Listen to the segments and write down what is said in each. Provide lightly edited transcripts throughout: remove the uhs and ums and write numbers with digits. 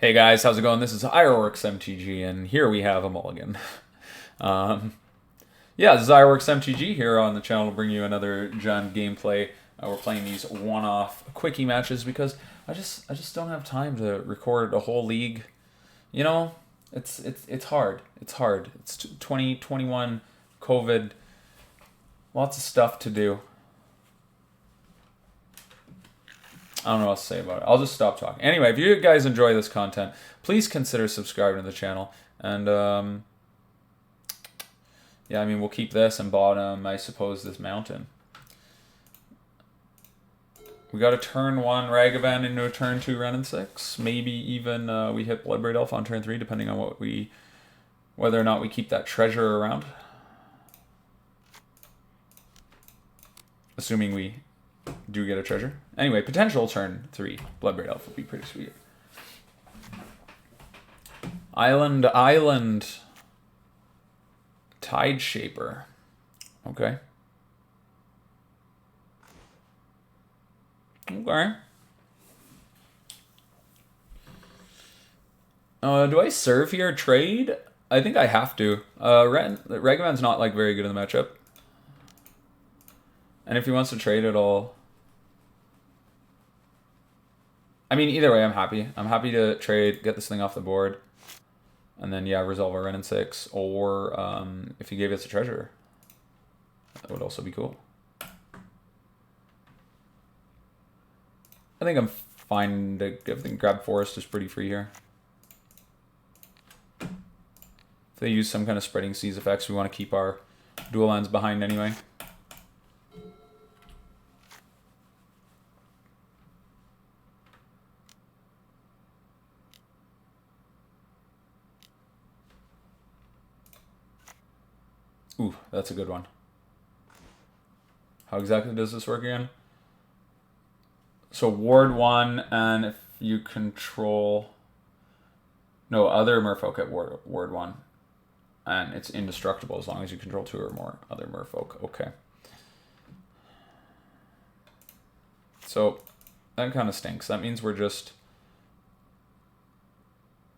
Hey guys, how's it going? This is Ironworks MTG, and here we have a mulligan. Yeah, this is Ironworks MTG here on the channel to bring you another Jund gameplay. We're playing these one-off quickie matches because I just don't have time to record a whole league. You know, it's hard. It's hard. It's 2021 COVID. Lots of stuff to do. I don't know what to say about it. I'll just stop talking. Anyway, if you guys enjoy this content, please consider subscribing to the channel. And, yeah, I mean, we'll keep this and bottom, I suppose, this mountain. We got a turn 1 Ragavan into a turn 2 Wrenn and Six. Maybe even we hit Bloodbraid Elf on turn 3, depending on whether or not we keep that treasure around. Assuming we do get a treasure. Anyway, potential turn 3 Bloodbraid Elf would be pretty sweet. Island. Tide Shaper. Okay. Okay. Do I serve here? Trade? I think I have to. Ragavan's not like very good in the matchup. And if he wants to trade it all... I mean, either way, I'm happy. I'm happy to trade, get this thing off the board. And then, yeah, resolve our Wrenn and Six. Or if he gave us a treasure. That would also be cool. I think I'm fine to grab Forest is pretty free here. If they use some kind of Spreading Seas effects, we want to keep our dual lands behind anyway. Ooh, that's a good one. How exactly does this work again? So ward 1, and if you control... No, other Merfolk at ward 1. And it's indestructible as long as you control 2 or more other Merfolk. Okay. So that kind of stinks. That means we're just...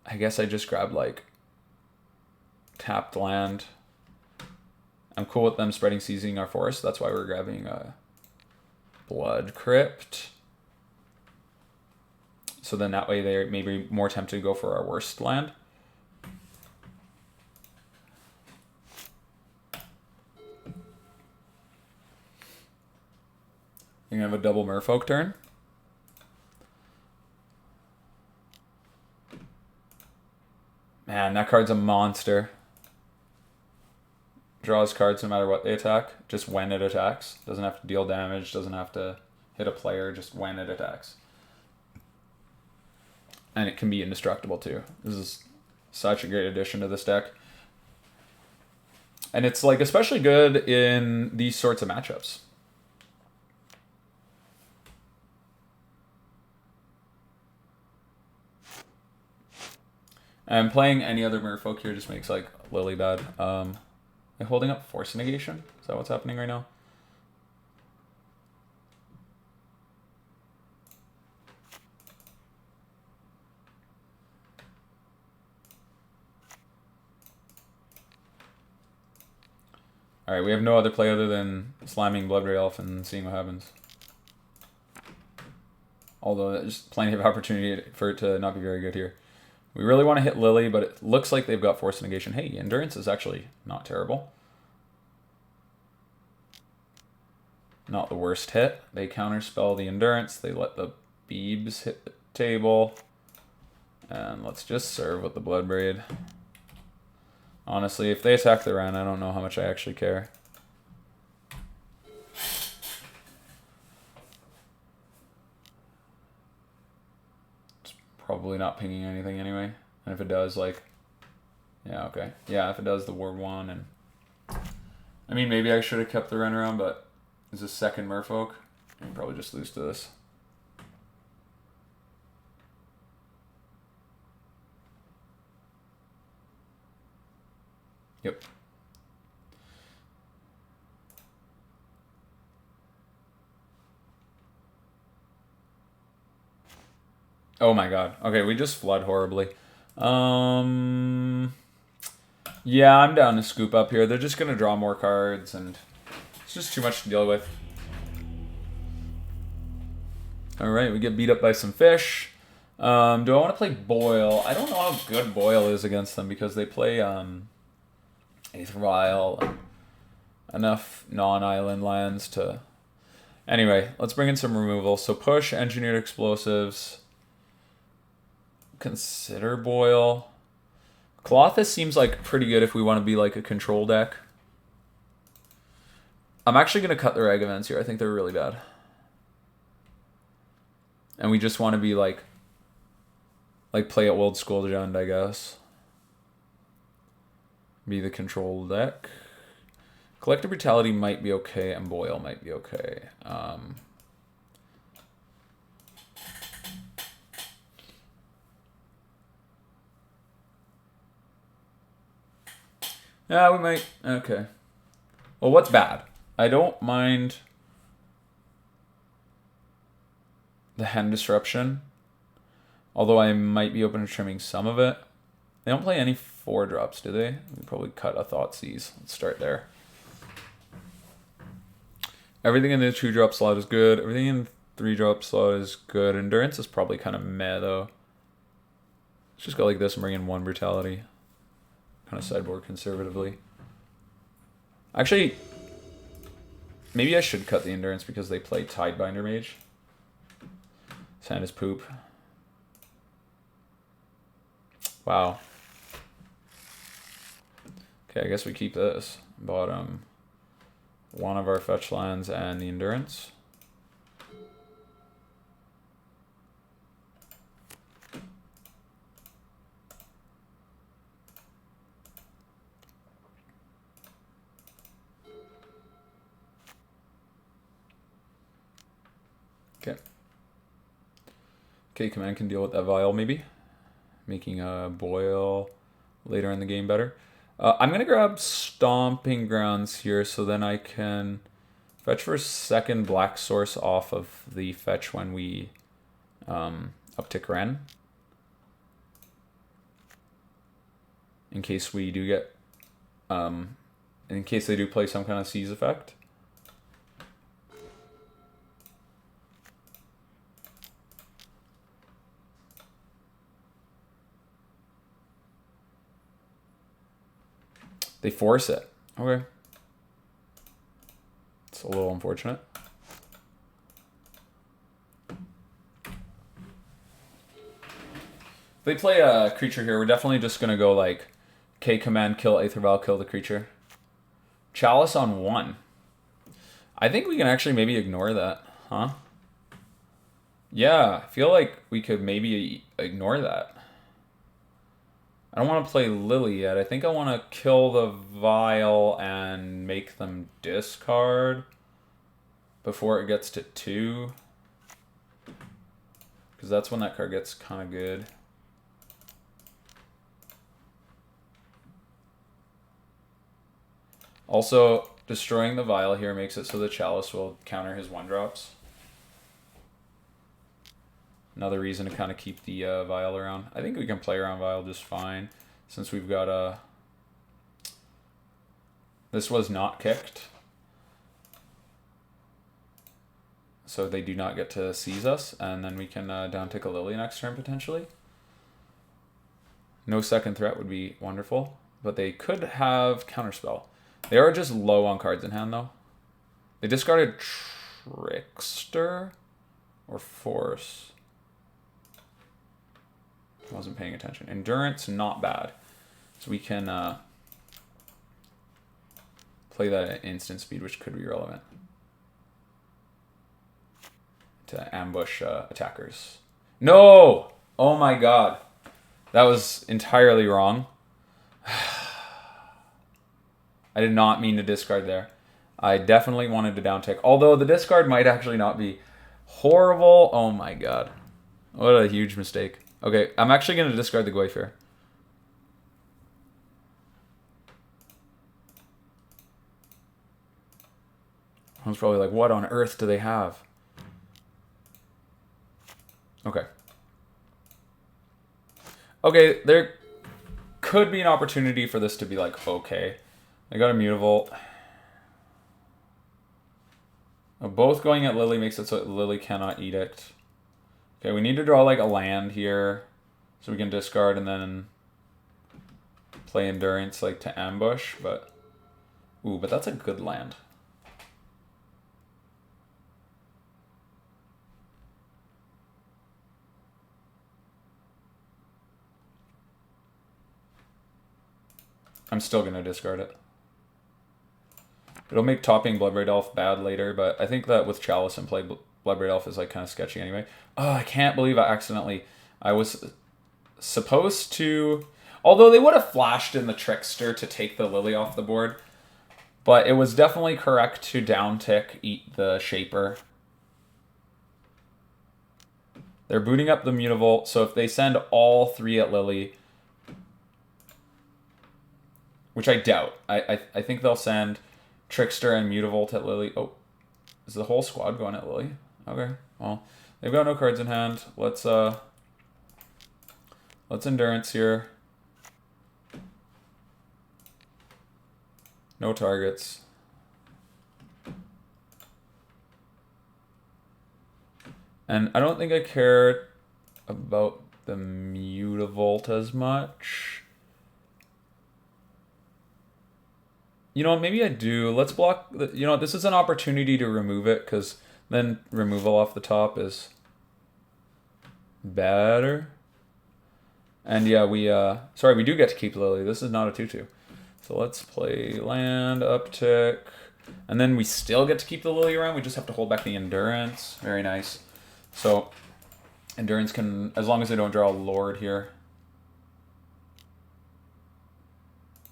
I guess I just grab, like, tapped land. I'm cool with them spreading seizing our forest. That's why we're grabbing Blood Crypt. So then that way they're maybe more tempted to go for our worst land. You're gonna have a double Merfolk turn. Man, that card's a monster. Draws cards no matter what they attack, just when it attacks. Doesn't have to deal damage, doesn't have to hit a player, just when it attacks. And it can be indestructible too. This is such a great addition to this deck. And it's like especially good in these sorts of matchups. And playing any other Merfolk here just makes like Lily bad. Am I holding up Force Negation? Is that what's happening right now? Alright, we have no other play other than slamming Bloodbraid Elf and seeing what happens. Although there's plenty of opportunity for it to not be very good here. We really want to hit Lily, but it looks like they've got Force Negation. Hey, Endurance is actually not terrible. Not the worst hit. They counterspell the Endurance. They let the Beebs hit the table. And let's just serve with the Bloodbraid. Honestly, if they attack the Wrenn, I don't know how much I actually care. It's probably not pinging anything anyway. And if it does, like... Yeah, okay. Yeah, if it does, the ward 1 and... I mean, maybe I should have kept the Wrenn around, but... Is this second Merfolk? I can probably just lose to this. Yep. Oh my god. Okay, we just flood horribly. Yeah, I'm down to scoop up here. They're just going to draw more cards, and it's just too much to deal with. Alright, we get beat up by some fish. Do I want to play Boil? I don't know how good Boil is against them, because they play Aether Vial and enough non-island lands to... Anyway, let's bring in some removal. So push, Engineered Explosives. Consider Boil. Klothys seems like pretty good if we want to be like a control deck. I'm actually going to cut the Ragavans here. I think they're really bad. And we just want to be like play at World School Jund, I guess. Be the control deck. Collective Brutality might be okay, and Boil might be okay. Yeah, we might. Okay. Well, what's bad? I don't mind the Hand Disruption, although I might be open to trimming some of it. They don't play any 4-drops, do they? We probably cut a Thoughtseize. Let's start there. Everything in the 2-drop slot is good. Everything in 3-drop slot is good. Endurance is probably kind of meh, though. Let's just go like this and bring in 1 Brutality. Kind of sideboard conservatively. Actually, maybe I should cut the Endurance because they play Tidebinder Mage. Sand is poop. Wow. Okay, I guess we keep this. Bottom. 1 of our fetch lands and the Endurance. Okay. Okay, command can deal with that Vial maybe. Making a Boil later in the game better. I'm going to grab Stomping Grounds here so then I can fetch for 2nd black source off of the fetch when we uptick Wrenn. In case we do get... in case they do play some kind of seize effect. They force it. Okay. It's a little unfortunate. If they play a creature here, we're definitely just going to go like K command, kill Aether Vial, kill the creature. Chalice on 1. I think we can actually maybe ignore that, huh? Yeah, I feel like we could maybe ignore that. I don't want to play Lily yet. I think I want to kill the Vial and make them discard before it gets to 2. Because that's when that card gets kind of good. Also, destroying the Vial here makes it so the Chalice will counter his 1-drops. Another reason to kind of keep the Vial around. I think we can play around Vial just fine, since we've got a... This was not kicked. So they do not get to seize us, and then we can down-tick a Lily next turn, potentially. No 2nd threat would be wonderful, but they could have Counterspell. They are just low on cards in hand, though. They discarded Trickster or Force. I wasn't paying attention. Endurance, not bad. So we can play that at instant speed, which could be relevant to ambush attackers. No! Oh my god. That was entirely wrong. I did not mean to discard there. I definitely wanted to downtick. Although the discard might actually not be horrible. Oh my god. What a huge mistake. Okay, I'm actually going to discard the Goyf here. I was probably like, what on earth do they have? Okay. Okay, there could be an opportunity for this to be like, okay. I got a Mutavault. Both going at Lily makes it so Lily cannot edict. Okay, we need to draw like a land here. So we can discard and then play Endurance like to ambush, but... Ooh, but that's a good land. I'm still going to discard it. It'll make topping Bloodbraid Elf bad later, but I think that with Chalice in play, Bloodbraid Elf is like kind of sketchy anyway. Oh, I can't believe I accidentally... I was supposed to... Although they would have flashed in the Trickster to take the Lily off the board. But it was definitely correct to downtick, eat the Shaper. They're booting up the Mutavault, so if they send all 3 at Lily... Which I doubt. I think they'll send... Trickster and Mutavault at Lily. Oh, is the whole squad going at Lily? Okay, well, they've got no cards in hand. Let's Endurance here. No targets. And I don't think I care about the Mutavault as much. You know, maybe I do. Let's block... You know, this is an opportunity to remove it, because then removal off the top is better. And yeah, we... Sorry, we do get to keep Lily. This is not a 2-2. So let's play land, uptick. And then we still get to keep the Lily around. We just have to hold back the Endurance. Very nice. So, Endurance can... As long as they don't draw a Lord here.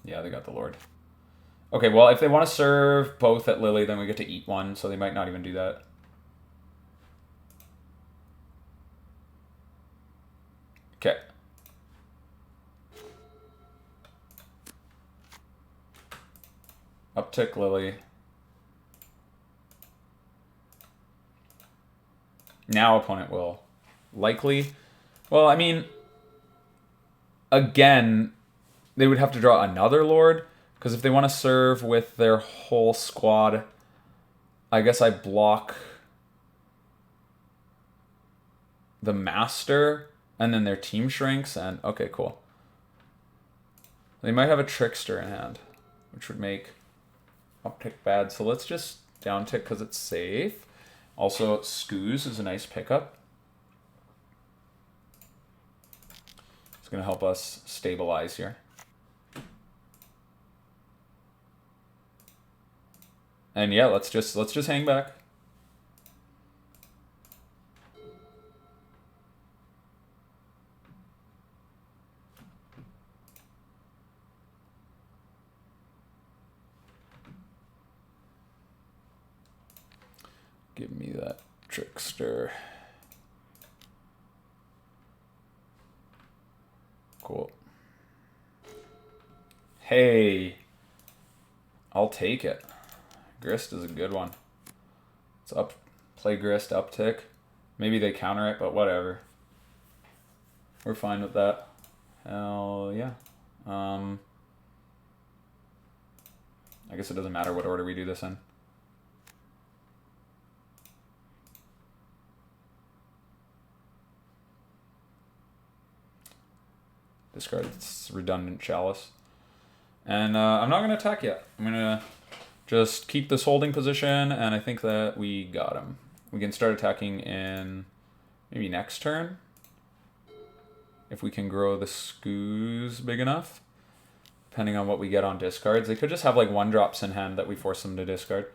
Yeah, they got the Lord. Okay, well, if they want to serve both at Lily, then we get to eat one, so they might not even do that. Okay. Uptick Lily. Now opponent will likely... Well, I mean... Again, they would have to draw another Lord... Because if they want to serve with their whole squad, I guess I block the Master, and then their team shrinks, and... Okay, cool. They might have a Trickster in hand, which would make uptick bad. So let's just downtick because it's safe. Also, Scooze is a nice pickup. It's going to help us stabilize here. And yeah, let's just hang back. Give me that Trickster. Cool. Hey, I'll take it. Grist is a good one. Let's play Grist, uptick. Maybe they counter it, but whatever. We're fine with that. Hell yeah. I guess it doesn't matter what order we do this in. Discard its redundant Chalice. And I'm not going to attack yet. I'm going to just keep this holding position, and I think that we got him. We can start attacking in maybe next turn. If we can grow the Scooze big enough. Depending on what we get on discards. They could just have like 1-drops in hand that we force them to discard.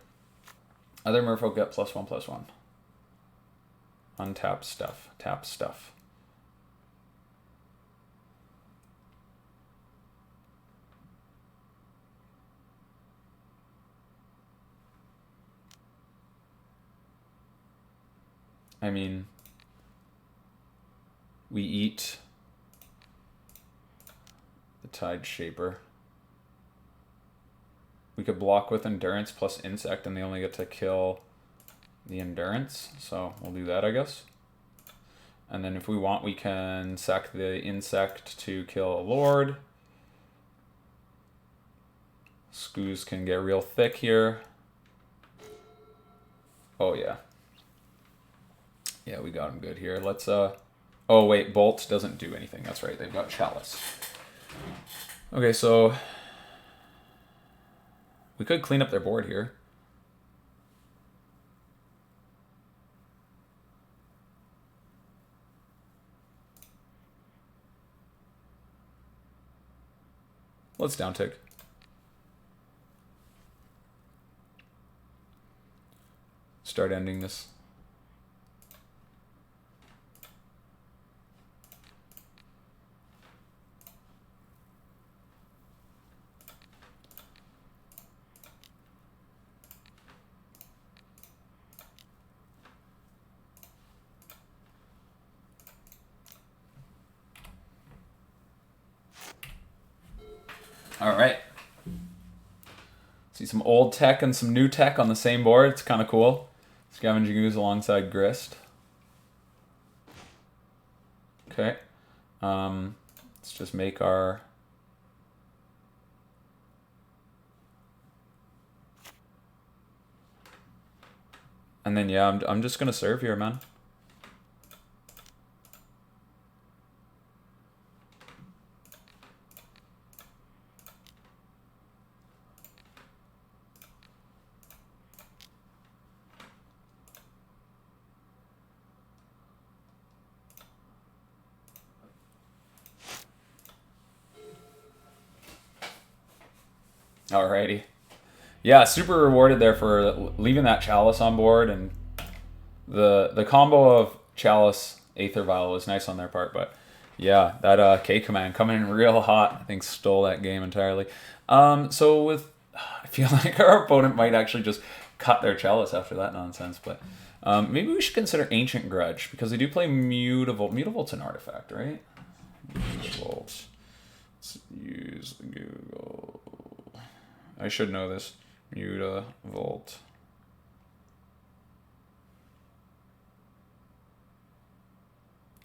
Other Merfolk get +1/+1. Untap stuff. Tap stuff. I mean, we eat the Tide Shaper. We could block with Endurance plus Insect, and they only get to kill the Endurance. So we'll do that, I guess. And then if we want, we can sack the insect to kill a lord. Scooze can get real thick here. Oh, yeah. Yeah, we got him good here. Let's, oh, wait, Bolt doesn't do anything. That's right, they've got Chalice. Okay, so we could clean up their board here. Let's downtick. Start ending this. All right. See some old tech and some new tech on the same board. It's kind of cool. Scavenging Ooze alongside Grist. Okay. Let's just make our... And then, yeah, I'm just going to serve here, man. Alrighty. Yeah, super rewarded there for leaving that Chalice on board, and the combo of Chalice, Aether Vial was nice on their part, but yeah, that K command coming in real hot, I think stole that game entirely. So with, I feel like our opponent might actually just cut their Chalice after that nonsense, but maybe we should consider Ancient Grudge, because they do play Mutavault. Mutavault's an artifact, right? Mutavault. Let's use the Google. I should know this. Mutavault.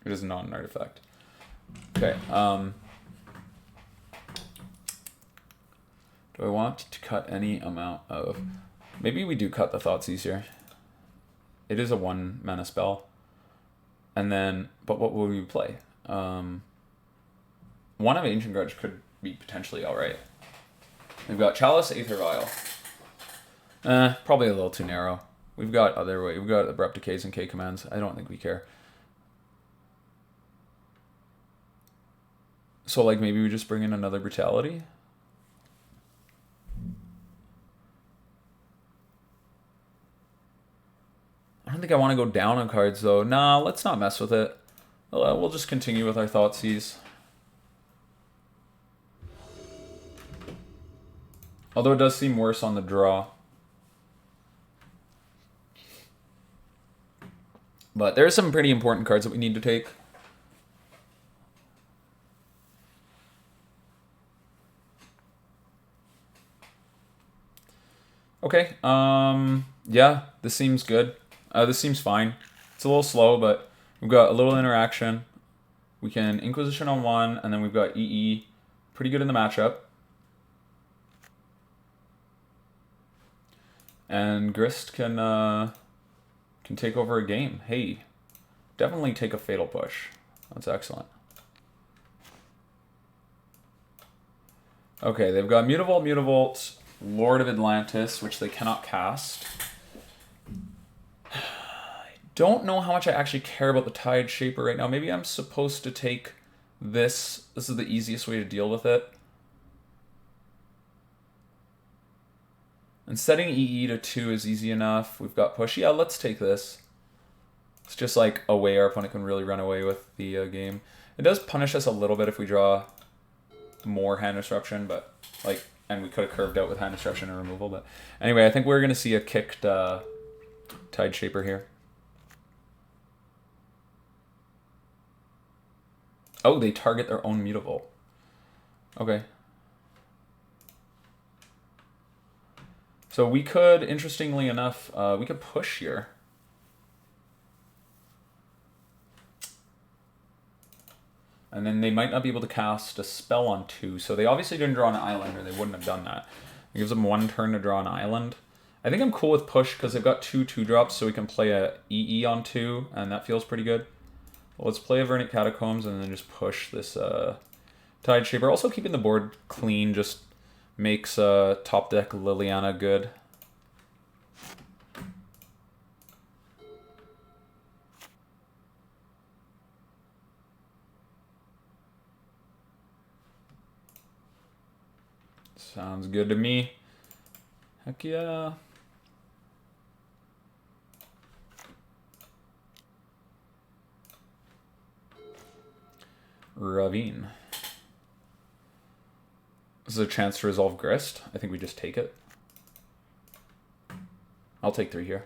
It is not an artifact. Okay. Do I want to cut any amount of... Maybe we do cut the Thoughtseize here. It is a 1 mana spell. And then... But what will we play? One of Ancient Grudge could be potentially alright. We've got Chalice, Aether Vial. Probably a little too narrow. We've got other way. We've got Abrupt Decays and K commands. I don't think we care. So, like, maybe we just bring in another Brutality? I don't think I want to go down on cards, though. Nah, let's not mess with it. We'll just continue with our Thoughtseize. Although it does seem worse on the draw. But there are some pretty important cards that we need to take. Okay, yeah, this seems good. This seems fine. It's a little slow, but we've got a little interaction. We can Inquisition on 1, and then we've got EE. Pretty good in the matchup. And Grist can take over a game. Hey, definitely take a Fatal Push. That's excellent. Okay, they've got Mutavault, Mutavault, Lord of Atlantis, which they cannot cast. I don't know how much I actually care about the Tide Shaper right now. Maybe I'm supposed to take this. This is the easiest way to deal with it. And setting EE to 2 is easy enough. We've got push. Yeah, let's take this. It's just like a way our opponent can really run away with the game. It does punish us a little bit if we draw more hand disruption, but like, and we could have curved out with hand disruption and removal. But anyway, I think we're gonna see a kicked Tide Shaper here. Oh, they target their own Mutavault. Okay. So we could, interestingly enough, we could push here. And then they might not be able to cast a spell on 2. So they obviously didn't draw an island, or they wouldn't have done that. It gives them 1 turn to draw an island. I think I'm cool with push because they've got 2 2-drops, so we can play a EE on 2, and that feels pretty good. Well, let's play a Verdant Catacombs and then just push this Tide Shaper. Also keeping the board clean just makes top deck Liliana good. Sounds good to me. Heck yeah. Ravine. This is a chance to resolve Grist. I think we just take it. I'll take 3 here.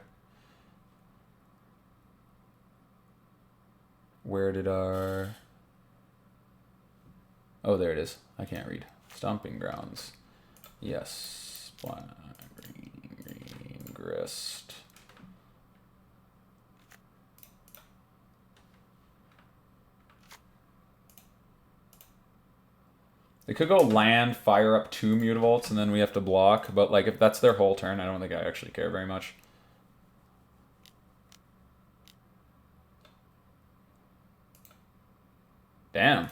Where did our... Oh, there it is. I can't read. Stomping Grounds. Yes. Black, green, Grist. They could go land, fire up 2 Mutavaults, and then we have to block. But like, if that's their whole turn, I don't think I actually care very much. Damn.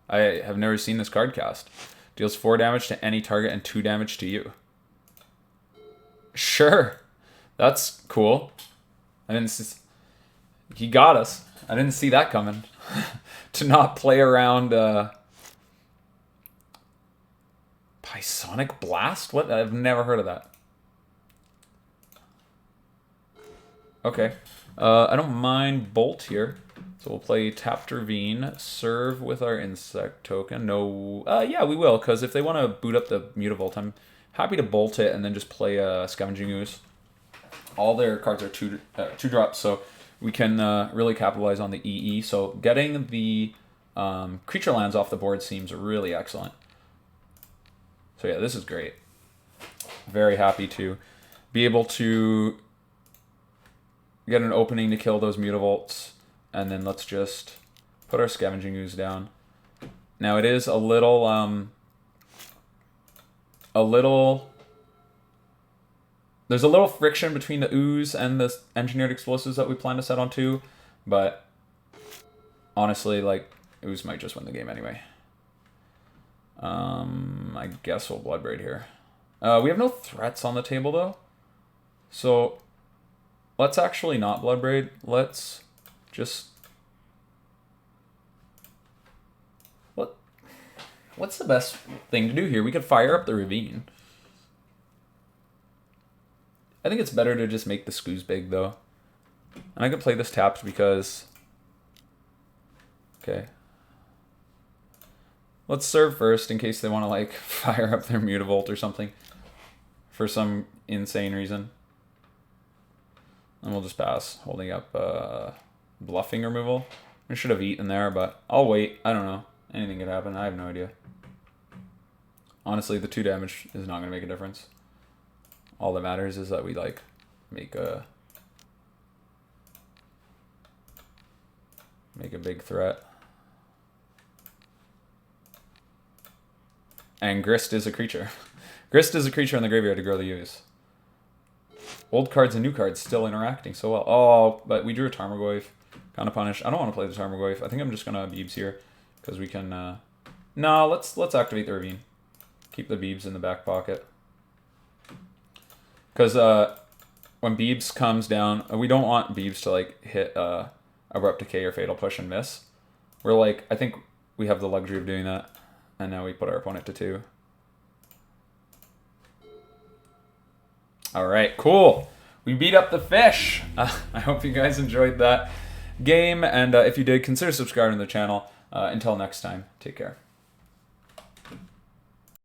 I have never seen this card cast. Deals 4 damage to any target and 2 damage to you. Sure. That's cool. I didn't see... He got us. I didn't see that coming. To not play around... Pisonic Blast? What? I've never heard of that. Okay. I don't mind Bolt here. So we'll play Tapped Ravine, serve with our Insect token. No, yeah, we will, because if they want to boot up the Mutavault, I'm happy to bolt it and then just play Scavenging Ooze. All their cards are 2 drops, so we can really capitalize on the EE. So getting the creature lands off the board seems really excellent. So yeah, this is great. Very happy to be able to get an opening to kill those Mutavaults. And then let's just put our Scavenging Ooze down. Now it is a little, there's a little friction between the Ooze and the Engineered Explosives that we plan to set on 2. But honestly, like, Ooze might just win the game anyway. I guess we'll Bloodbraid here. We have no threats on the table though. So let's actually not Bloodbraid. Let's just... What's the best thing to do here? We could fire up the Ravine. I think it's better to just make the Skoos big though. And I could play this tapped because... Okay. Let's serve first in case they want to like fire up their Mutavault or something. For some insane reason. And we'll just pass. Holding up Bluffing removal. I should have eaten there, but I'll wait. I don't know. Anything could happen. I have no idea. Honestly, the 2 damage is not going to make a difference. All that matters is that we like make a big threat. And Grist is a creature. Grist is a creature in the graveyard to grow the use. Old cards and new cards still interacting so well. Oh, but we drew a Tarmogoyf. Kind of punish. I don't want to play the Tarmogoyf. I think I'm just going to Beebs here. Because we can... No, let's activate the Ravine. Keep the Beebs in the back pocket. Because when Beebs comes down... We don't want Beebs to like hit Abrupt Decay or Fatal Push and miss. We're like... I think we have the luxury of doing that. And now we put our opponent to 2. Alright, cool. We beat up the fish. I hope you guys enjoyed that game. And if you did, consider subscribing to the channel. Until next time, take care.